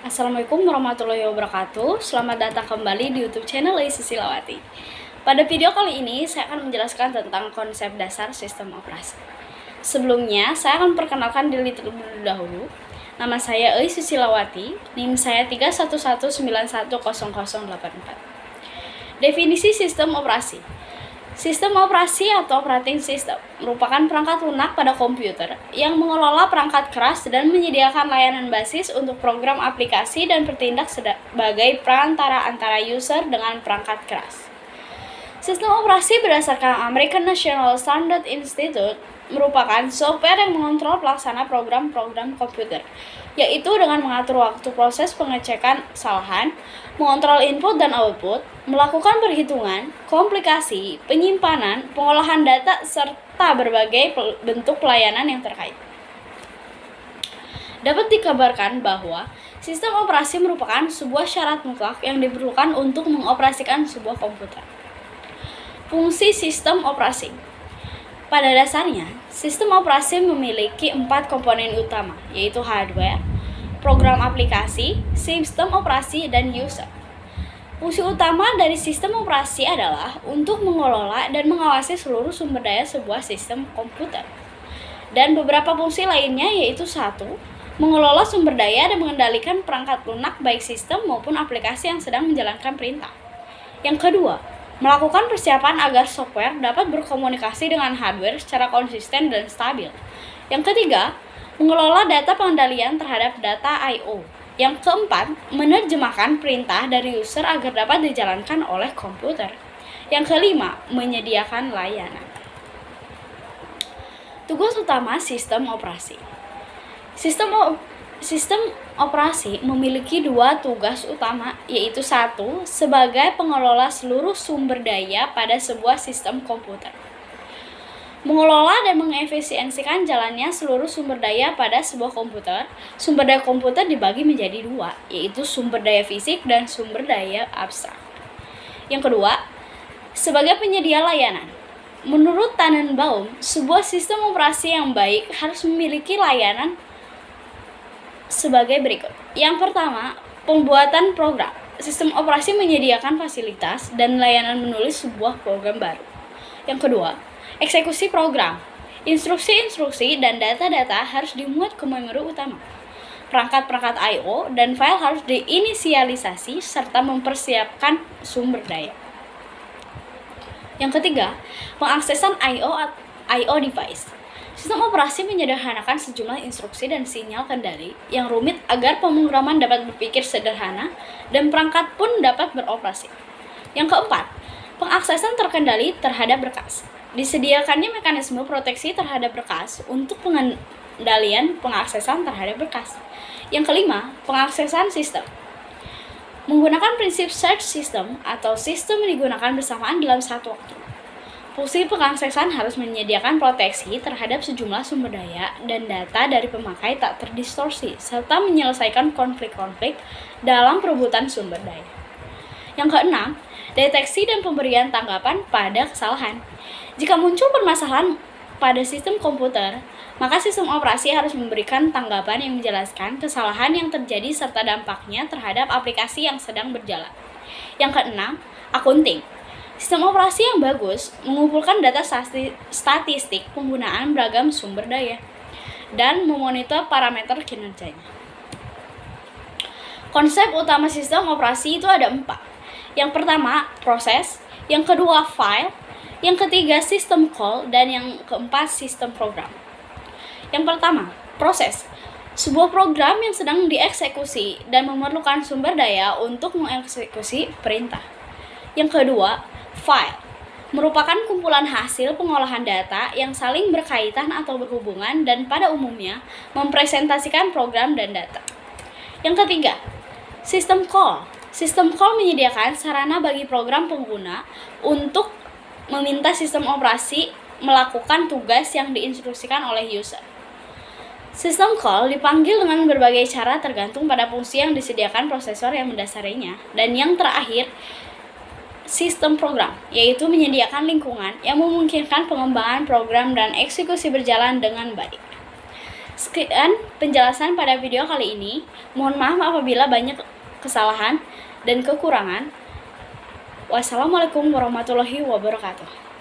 Assalamualaikum warahmatullahi wabarakatuh. Selamat datang kembali di YouTube channel Lei Susilawati. Pada video kali ini saya akan menjelaskan tentang konsep dasar sistem operasi. Sebelumnya saya akan perkenalkan diri terlebih dahulu. Nama saya Ei Susilawati, NIM saya 311910084. Definisi sistem operasi. Sistem operasi atau operating system merupakan perangkat lunak pada komputer yang mengelola perangkat keras dan menyediakan layanan basis untuk program aplikasi dan bertindak sebagai perantara antara user dengan perangkat keras. Sistem operasi berdasarkan American National Standard Institute merupakan software yang mengontrol pelaksana program-program komputer, yaitu dengan mengatur waktu proses pengecekan kesalahan, mengontrol input dan output, melakukan perhitungan, komplikasi, penyimpanan, pengolahan data, serta berbagai bentuk pelayanan yang terkait. Dapat dikabarkan bahwa sistem operasi merupakan sebuah syarat mutlak yang diperlukan untuk mengoperasikan sebuah komputer. Fungsi sistem operasi. Pada dasarnya, sistem operasi memiliki 4 komponen utama, yaitu hardware, program aplikasi, sistem operasi, dan user. Fungsi utama dari sistem operasi adalah untuk mengelola dan mengawasi seluruh sumber daya sebuah sistem komputer. Dan beberapa fungsi lainnya yaitu 1. Mengelola sumber daya dan mengendalikan perangkat lunak baik sistem maupun aplikasi yang sedang menjalankan perintah. Yang kedua, melakukan persiapan agar software dapat berkomunikasi dengan hardware secara konsisten dan stabil. Yang ketiga, mengelola data pengendalian terhadap data I/O. Yang keempat, menerjemahkan perintah dari user agar dapat dijalankan oleh komputer. Yang kelima, menyediakan layanan. Tugas utama sistem operasi. Sistem operasi memiliki 2 tugas utama, yaitu 1. Sebagai pengelola seluruh sumber daya pada sebuah sistem komputer. Mengelola dan mengefisiensikan jalannya seluruh sumber daya pada sebuah komputer. Sumber daya komputer dibagi menjadi 2, yaitu sumber daya fisik dan sumber daya abstrak. Yang kedua, sebagai penyedia layanan. Menurut Tannenbaum, sebuah sistem operasi yang baik harus memiliki layanan sebagai berikut. Yang pertama, pembuatan program. Sistem operasi menyediakan fasilitas dan layanan menulis sebuah program baru. Yang kedua, eksekusi program. Instruksi-instruksi dan data-data harus dimuat ke memori utama. Perangkat-perangkat I/O dan file harus diinisialisasi serta mempersiapkan sumber daya. Yang ketiga, pengaksesan I/O device. Sistem operasi menyederhanakan sejumlah instruksi dan sinyal kendali yang rumit agar pemrograman dapat berpikir sederhana dan perangkat pun dapat beroperasi. Yang keempat, pengaksesan terkendali terhadap berkas. Disediakannya mekanisme proteksi terhadap berkas untuk pengendalian pengaksesan terhadap berkas. Yang kelima, pengaksesan sistem. Menggunakan prinsip search system atau sistem digunakan bersamaan dalam satu waktu. Fungsi pengaksesan harus menyediakan proteksi terhadap sejumlah sumber daya dan data dari pemakai tak terdistorsi, serta menyelesaikan konflik-konflik dalam perebutan sumber daya. Yang keenam, deteksi dan pemberian tanggapan pada kesalahan. Jika muncul permasalahan pada sistem komputer, maka sistem operasi harus memberikan tanggapan yang menjelaskan kesalahan yang terjadi serta dampaknya terhadap aplikasi yang sedang berjalan. Yang keenam, akunting. Sistem operasi yang bagus mengumpulkan data statistik penggunaan beragam sumber daya dan memonitor parameter kinerjanya. Konsep utama sistem operasi itu ada 4. Yang pertama, proses. Yang kedua, file. Yang ketiga, system call. Dan yang keempat, sistem program. Yang pertama, proses. Sebuah program yang sedang dieksekusi dan memerlukan sumber daya untuk mengeksekusi perintah. Yang kedua, file. Merupakan kumpulan hasil pengolahan data yang saling berkaitan atau berhubungan dan pada umumnya mempresentasikan program dan data. Yang ketiga, sistem call. Sistem call menyediakan sarana bagi program pengguna untuk meminta sistem operasi melakukan tugas yang diinstruksikan oleh user. Sistem call dipanggil dengan berbagai cara tergantung pada fungsi yang disediakan prosesor yang mendasarinya. Dan yang terakhir, sistem program, yaitu menyediakan lingkungan yang memungkinkan pengembangan program dan eksekusi berjalan dengan baik. Sekian penjelasan pada video kali ini. Mohon maaf apabila banyak kesalahan dan kekurangan. Wassalamualaikum warahmatullahi wabarakatuh.